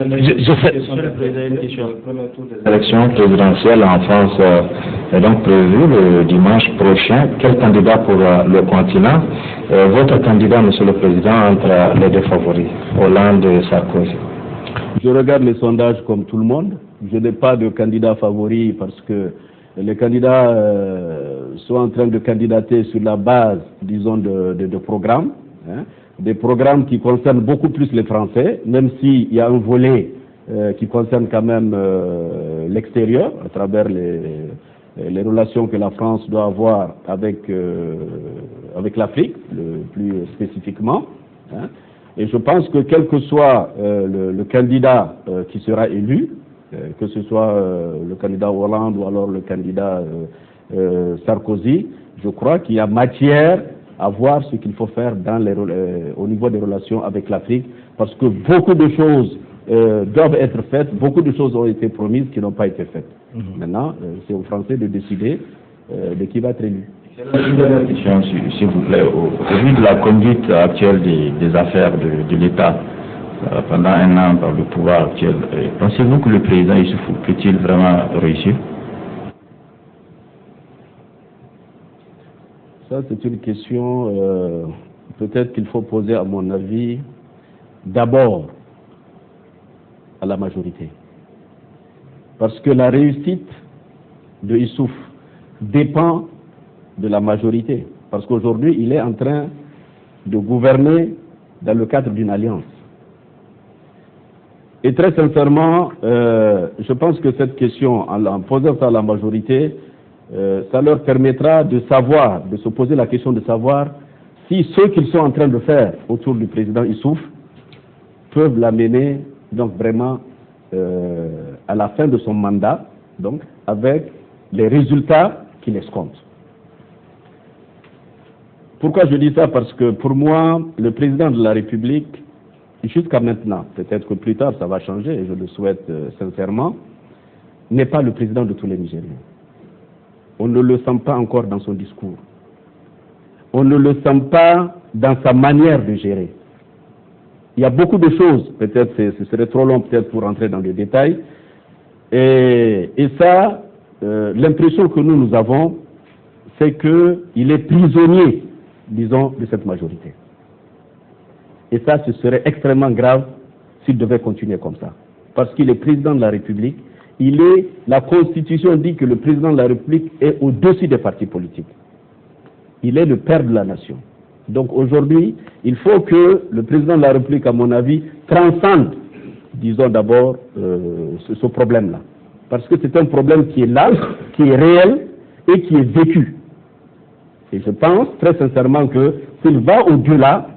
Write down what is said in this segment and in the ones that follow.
L'élection présidentielle en France est donc prévue le dimanche prochain. Quel candidat pour le continent? Votre candidat, Monsieur le Président, entre les deux favoris, Hollande et Sarkozy? Je regarde les sondages comme tout le monde. Je n'ai pas de candidat favori parce que les candidats sont en train de candidater sur la base, disons, de programmes. Des programmes qui concernent beaucoup plus les Français, même s'il y a un volet qui concerne quand même l'extérieur, à travers les relations que la France doit avoir avec l'Afrique, plus spécifiquement. Et je pense que quel que soit le candidat qui sera élu, que ce soit le candidat Hollande ou alors le candidat Sarkozy, je crois qu'il y a matière à voir ce qu'il faut faire au niveau des relations avec l'Afrique, parce que beaucoup de choses doivent être faites, beaucoup de choses ont été promises qui n'ont pas été faites. Maintenant, c'est aux Français de décider de qui va être élu. Une dernière question, s'il vous plaît. Au vu de la conduite actuelle des affaires de l'État pendant un an par le pouvoir actuel, pensez-vous que le président Issoufou peut-il vraiment réussir? Ça, c'est une question, peut-être qu'il faut poser, à mon avis, d'abord à la majorité. Parce que la réussite de Issouf dépend de la majorité. Parce qu'aujourd'hui, il est en train de gouverner dans le cadre d'une alliance. Et très sincèrement, je pense que cette question, en posant ça à la majorité, ça leur permettra de savoir, de se poser la question de savoir si ceux qu'ils sont en train de faire autour du président Issouf peuvent l'amener donc vraiment à la fin de son mandat, donc avec les résultats qu'il escompte. Pourquoi je dis ça? Parce que pour moi, le président de la République, jusqu'à maintenant, peut-être que plus tard ça va changer, et je le souhaite sincèrement, n'est pas le président de tous les Nigériens. On ne le sent pas encore dans son discours. On ne le sent pas dans sa manière de gérer. Il y a beaucoup de choses, peut-être ce serait trop long peut-être pour entrer dans les détails, et ça, l'impression que nous avons, c'est qu'il est prisonnier, disons, de cette majorité. Et ça, ce serait extrêmement grave s'il devait continuer comme ça. Parce qu'il est président de la République, la Constitution dit que le président de la République est au-dessus des partis politiques. Il est le père de la nation. Donc aujourd'hui, il faut que le président de la République, à mon avis, transcende, disons d'abord, ce problème-là. Parce que c'est un problème qui est là, qui est réel et qui est vécu. Et je pense très sincèrement que s'il va au-delà,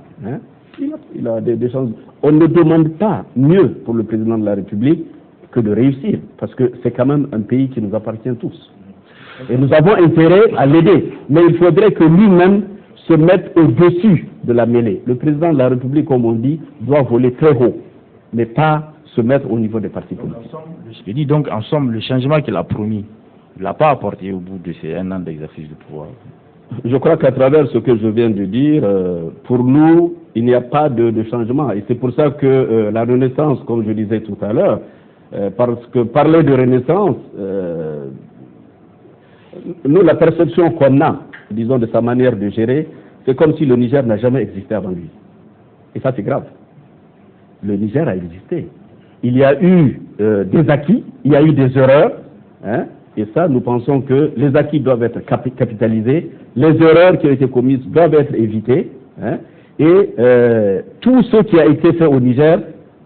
il a des chances. On ne demande pas mieux pour le président de la République que de réussir, parce que c'est quand même un pays qui nous appartient tous. Et nous avons intérêt à l'aider, mais il faudrait que lui-même se mette au-dessus de la mêlée. Le président de la République, comme on dit, doit voler très haut, mais pas se mettre au niveau des partis politiques. Je dis donc, en somme, le changement qu'il a promis, il ne l'a pas apporté au bout de ces 1 an d'exercice de pouvoir. Je crois qu'à travers ce que je viens de dire, pour nous, il n'y a pas de changement. Et c'est pour ça que la Renaissance, comme je disais tout à l'heure, parce que parler de Renaissance, nous, la perception qu'on a, disons, de sa manière de gérer, c'est comme si le Niger n'a jamais existé avant lui. Et ça, c'est grave. Le Niger a existé. Il y a eu des acquis, il y a eu des erreurs, et ça, nous pensons que les acquis doivent être capitalisés, les erreurs qui ont été commises doivent être évitées, et tout ce qui a été fait au Niger,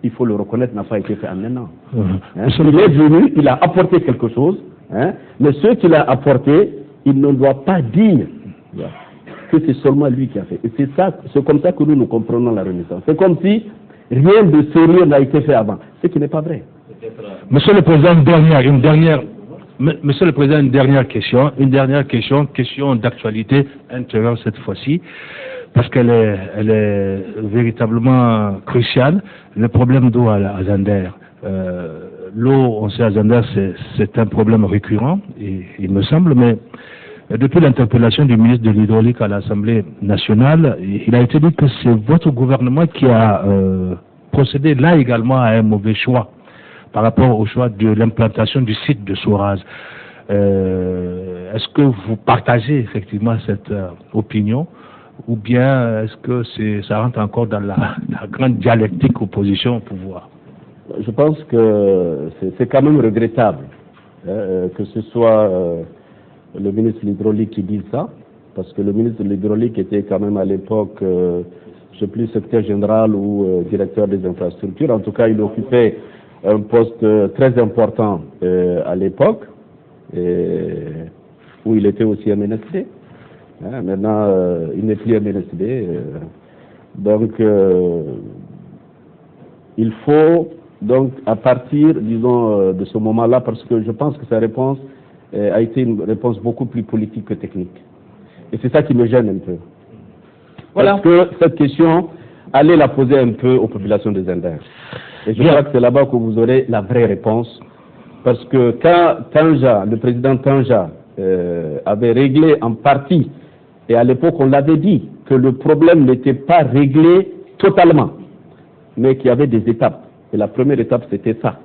il faut le reconnaître, n'a pas été fait en 1 an. Il est venu, il a apporté quelque chose, mais ce qu'il a apporté, il ne doit pas dire que c'est seulement lui qui a fait. Et c'est comme ça que nous comprenons la Renaissance. C'est comme si rien de sérieux n'a été fait avant, ce qui n'est pas vrai. Monsieur le Président, Monsieur le Président, une dernière question d'actualité intérieure cette fois-ci, parce qu'elle est véritablement cruciale. Le problème d'eau à Zander. L'eau, on sait, à Zander, c'est un problème récurrent, il me semble, mais depuis l'interpellation du ministre de l'Hydraulique à l'Assemblée nationale, il a été dit que c'est votre gouvernement qui a procédé là également à un mauvais choix par rapport au choix de l'implantation du site de Soraz. Est-ce que vous partagez effectivement cette opinion, ou bien est-ce que ça rentre encore dans la grande dialectique opposition au pouvoir? Je pense que c'est quand même regrettable que ce soit le ministre de l'Hydraulique qui dise ça, parce que le ministre de l'Hydraulique était quand même à l'époque, je ne sais plus, secrétaire général ou directeur des infrastructures. En tout cas, il occupait un poste très important à l'époque, où il était aussi MNSD. Maintenant, il n'est plus MNSD. Donc, il faut, donc, à partir, disons, de ce moment-là, parce que je pense que sa réponse a été une réponse beaucoup plus politique que technique. Et c'est ça qui me gêne un peu. Voilà. Parce que cette question, allez la poser un peu aux populations des Inders. Et je crois que c'est là-bas que vous aurez la vraie réponse. Parce que quand Tanja, le président Tanja, avait réglé en partie, et à l'époque on l'avait dit, que le problème n'était pas réglé totalement, mais qu'il y avait des étapes. Et la première étape, c'était ça.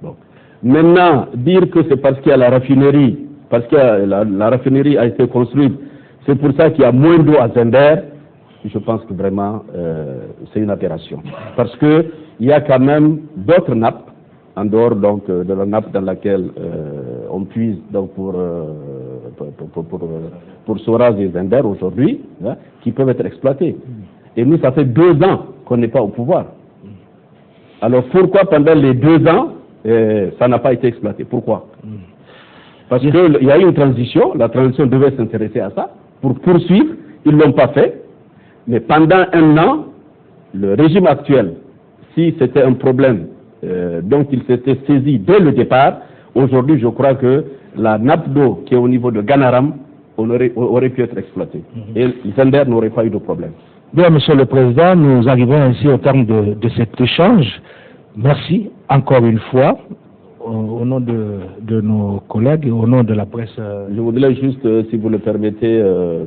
Donc, maintenant, dire que c'est parce qu'il y a la raffinerie, parce que la raffinerie a été construite, c'est pour ça qu'il y a moins d'eau à Zender, je pense que vraiment, c'est une aberration. Parce qu'il y a quand même d'autres nappes, en dehors donc de la nappe dans laquelle on puise donc pour Soraz et Zender aujourd'hui, hein, qui peuvent être exploitées. Et nous, ça fait 2 ans qu'on n'est pas au pouvoir. Alors pourquoi pendant les 2 ans, ça n'a pas été exploité? Pourquoi? Parce qu'il y a eu une transition, la transition devait s'intéresser à ça, pour poursuivre, ils ne l'ont pas fait. Mais pendant 1 an, le régime actuel, si c'était un problème dont il s'était saisi dès le départ, aujourd'hui je crois que la nappe d'eau qui est au niveau de Ganaram aurait pu être exploitée. Et Zender n'aurait pas eu de problème. Bien, Monsieur le Président, nous arrivons ainsi au terme de cet échange. Merci encore une fois, au nom de nos collègues et au nom de la presse. Je voudrais juste, si vous le permettez,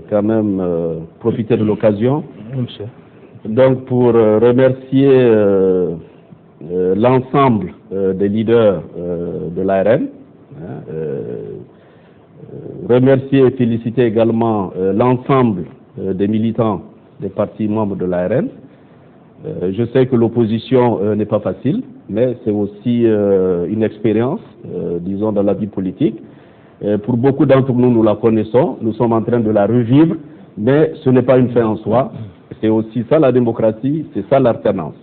quand même profiter de l'occasion. Monsieur. Donc pour remercier l'ensemble des leaders de l'ARN, remercier et féliciter également l'ensemble des militants des partis membres de l'ARN. Je sais que l'opposition n'est pas facile, mais c'est aussi une expérience, disons, dans la vie politique. Pour beaucoup d'entre nous, nous la connaissons, nous sommes en train de la revivre, mais ce n'est pas une fin en soi. C'est aussi ça la démocratie, c'est ça l'alternance.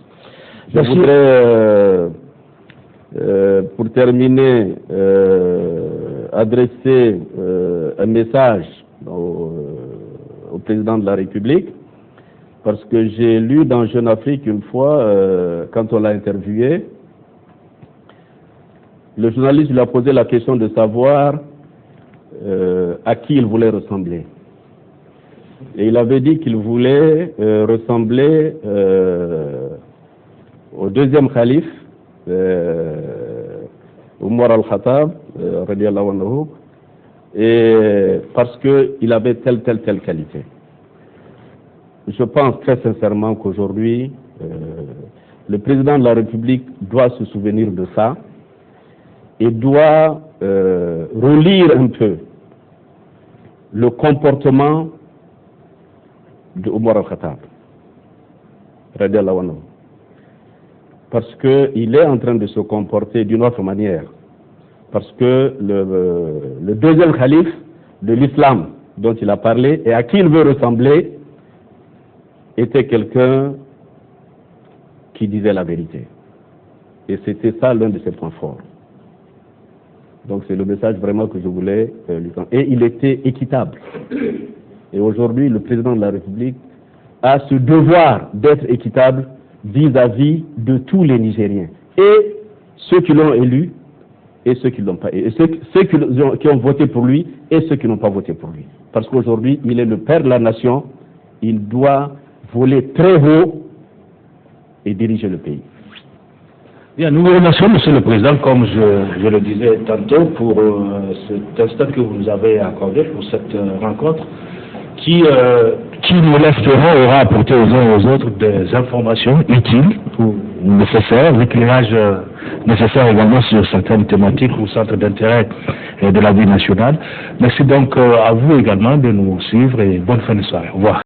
Je voudrais, pour terminer, adresser un message au président de la République, parce que j'ai lu dans Jeune Afrique une fois, quand on l'a interviewé, le journaliste lui a posé la question de savoir à qui il voulait ressembler. Et il avait dit qu'il voulait ressembler au deuxième calife, Omar al-Khattab, radiallahu anhu, et parce qu'il avait telle qualité. Je pense très sincèrement qu'aujourd'hui, le président de la République doit se souvenir de ça et doit relire un peu le comportement de Omar al-Khattab, radiallahu anhu. Parce qu'il est en train de se comporter d'une autre manière. Parce que le deuxième calife de l'islam dont il a parlé et à qui il veut ressembler était quelqu'un qui disait la vérité. Et c'était ça l'un de ses points forts. Donc c'est le message vraiment que je voulais lui donner. Et il était équitable. Et aujourd'hui, le président de la République a ce devoir d'être équitable vis-à-vis de tous les Nigériens. Et ceux qui l'ont élu et ceux qui ne l'ont pas élu. Et ceux qui ont voté pour lui et ceux qui n'ont pas voté pour lui. Parce qu'aujourd'hui, il est le père de la nation. Il doit voler très haut et diriger le pays. Bien, nous vous remercions, Monsieur le Président, comme je le disais tantôt, pour cet instant que vous nous avez accordé pour cette rencontre qui qui nous l'espérons aura apporté aux uns et aux autres des informations utiles ou nécessaires, l'éclairage nécessaire également sur certaines thématiques ou centres d'intérêt de la vie nationale. Merci donc à vous également de nous suivre et bonne fin de soirée. Au revoir.